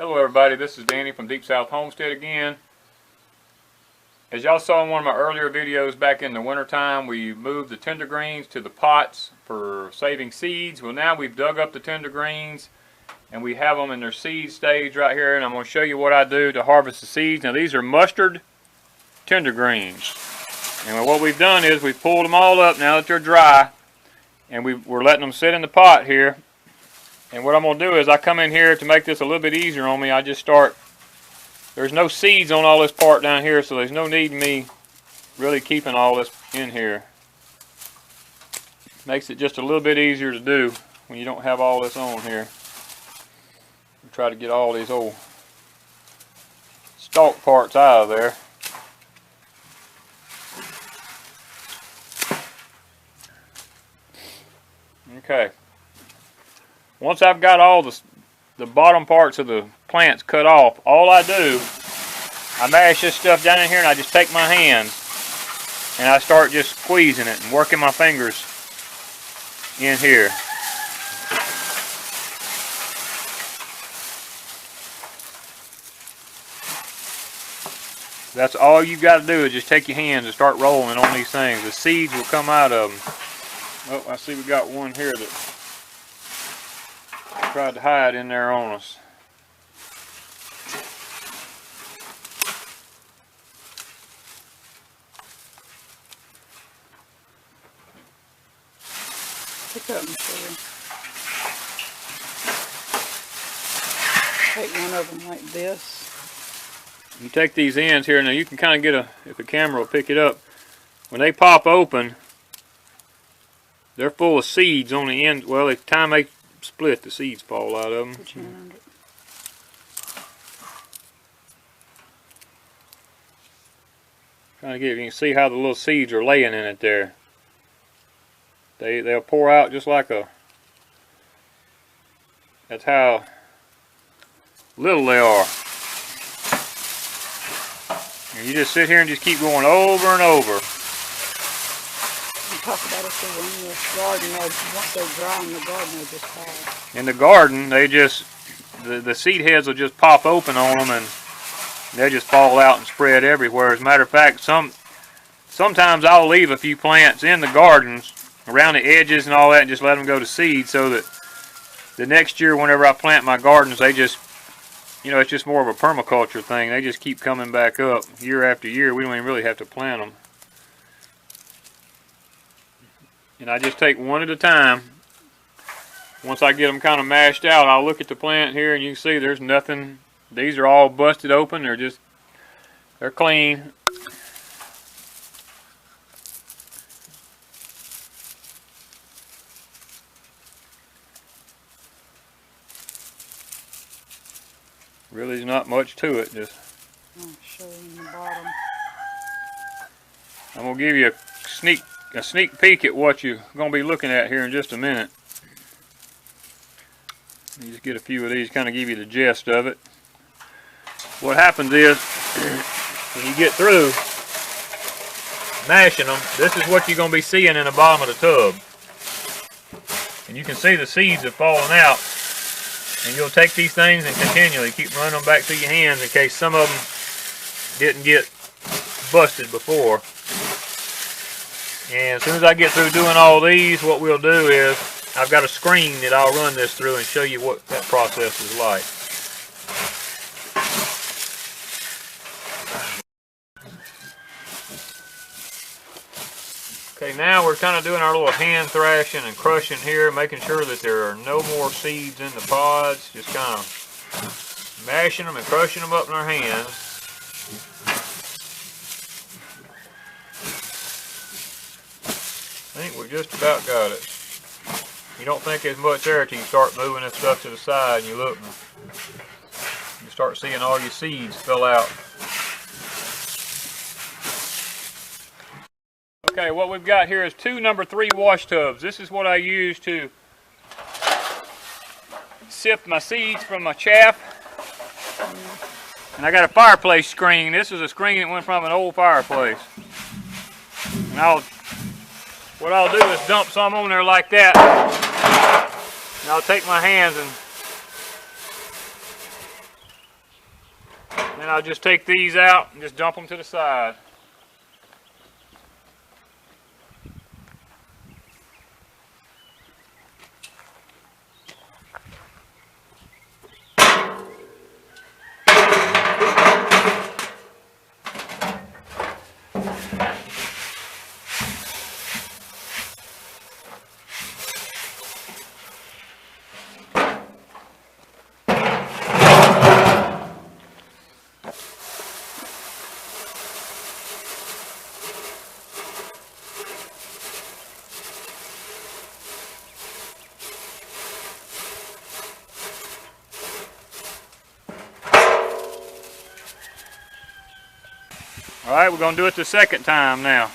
Hello everybody, this is Danny from Deep South Homestead again. As y'all saw in one of my earlier videos back in the wintertime, we moved the tendergreens to the pots for saving seeds. Well, now we've dug up the tendergreens and we have them in their seed stage right here, and I'm going to show you what I do to harvest the seeds. Now these are mustard tendergreens, and what we've done is we've pulled them all up now that they're dry, and we're letting them sit in the pot here. And what I'm going to do is I come in here to make this a little bit easier on me. I just start, there's no seeds on all this part down here, so there's no need in me really keeping all this in here. Makes it just a little bit easier to do when you don't have all this on here. Try to get all these old stalk parts out of there. Okay. Once I've got all the bottom parts of the plants cut off, all I do, I mash this stuff down in here and I just take my hands and I start just squeezing it and working my fingers in here. That's all you got to do is just take your hands and start rolling on these things. The seeds will come out of them. Oh, I see we got one here that tried to hide in there on us. Pick up and show you. Take one of them like this. You take these ends here, now you can kind of get if the camera will pick it up, when they pop open, they're full of seeds on the end. Well, by the time they split, the seeds fall out of them. Put your hand under it. Trying to get, you can see how the little seeds are laying in it there. They'll pour out just like that's how little they are. And you just sit here and just keep going over and over. Talk about it too in the garden. Once they're dry in the garden, they just fall. In the garden, they just the seed heads will just pop open on them and they just fall out and spread everywhere. As a matter of fact, sometimes I'll leave a few plants in the gardens around the edges and all that, and just let them go to seed, so that the next year, whenever I plant my gardens, they just, it's just more of a permaculture thing. They just keep coming back up year after year. We don't even really have to plant them. And I just take one at a time. Once I get them kind of mashed out, I'll look at the plant here and you can see there's nothing. These are all busted open. They're clean. Really is not much to it. Just I'll show you in the bottom. I'm going to give you a sneak peek at what you're going to be looking at here in just a minute. You just get a few of these, kind of give you the gist of it. What happens is, when you get through mashing them, this is what you're going to be seeing in the bottom of the tub. And you can see the seeds have fallen out. And you'll take these things and continually keep running them back through your hands in case some of them didn't get busted before. And as soon as I get through doing all these, what we'll do is, I've got a screen that I'll run this through and show you what that process is like. Okay, now we're kind of doing our little hand thrashing and crushing here, making sure that there are no more seeds in the pods. Just kind of mashing them and crushing them up in our hands. I think we just about got it. You don't think there's much there till you start moving this stuff to the side and you look and you start seeing all your seeds fill out. Okay, what we've got here is 2 number 3 wash tubs. This is what I use to sift my seeds from my chaff. And I got a fireplace screen. This is a screen that went from an old fireplace. And what I'll do is dump some on there like that. And I'll take my hands and Then I'll just take these out and just dump them to the side. Alright, we're going to do it the second time now.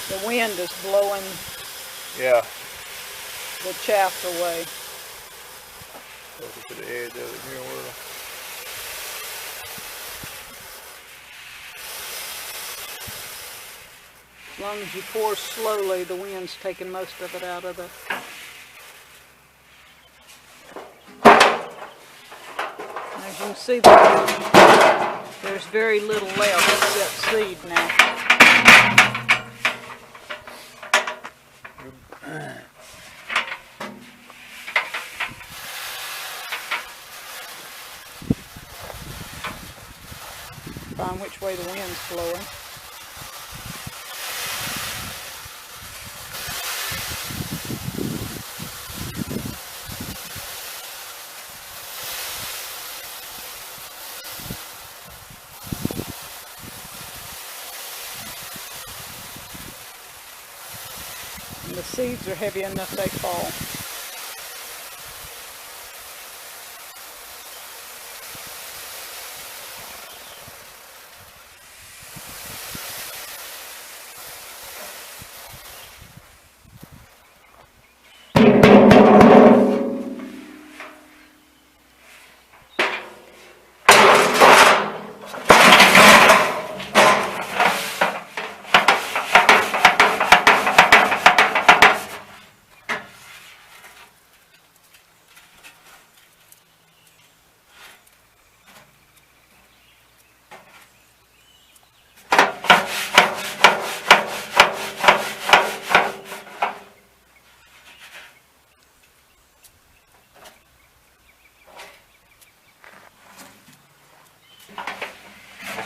The wind is blowing Yeah. the chaff away. Closer to the edge of it here a little. As long as you pour slowly, the wind's taking most of it out of the... As you can see, there's very little left except seed now. Find which way the wind's blowing. And the seeds are heavy enough they fall.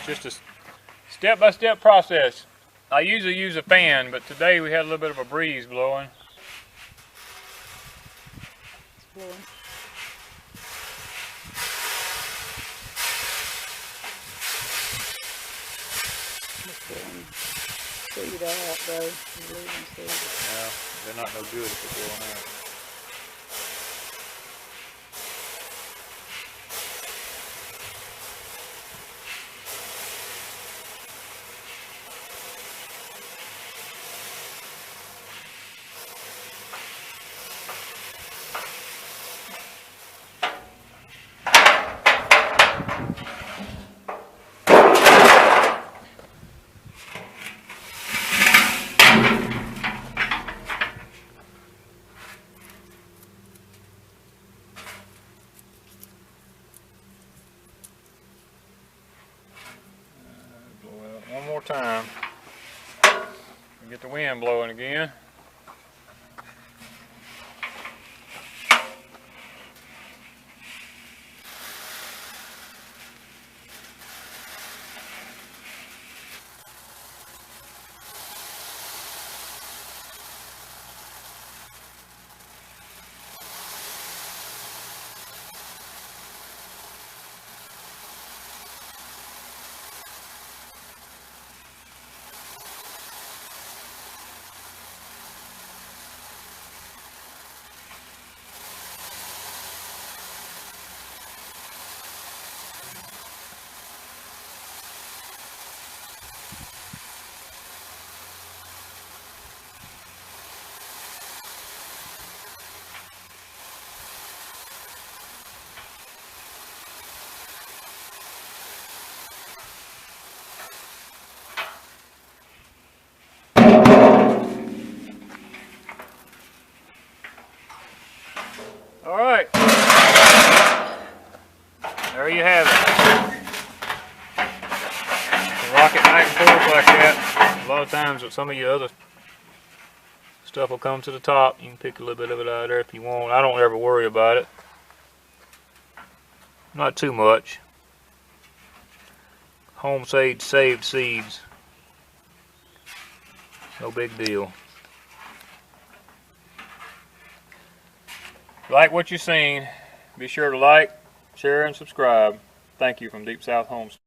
It's just a step-by-step process. I usually use a fan, but today we had a little bit of a breeze blowing. It's blowing. Seed out though. Yeah, they're not no good if they're blowing out. One more time. Get the wind blowing again. All right. There you have it. Rock it back and forth like that. A lot of times with some of your other stuff will come to the top. You can pick a little bit of it out of there if you want. I don't ever worry about it. Not too much. Homestead saved seeds. No big deal. Like what you've seen, be sure to like, share, and subscribe. Thank you from Deep South Homestead.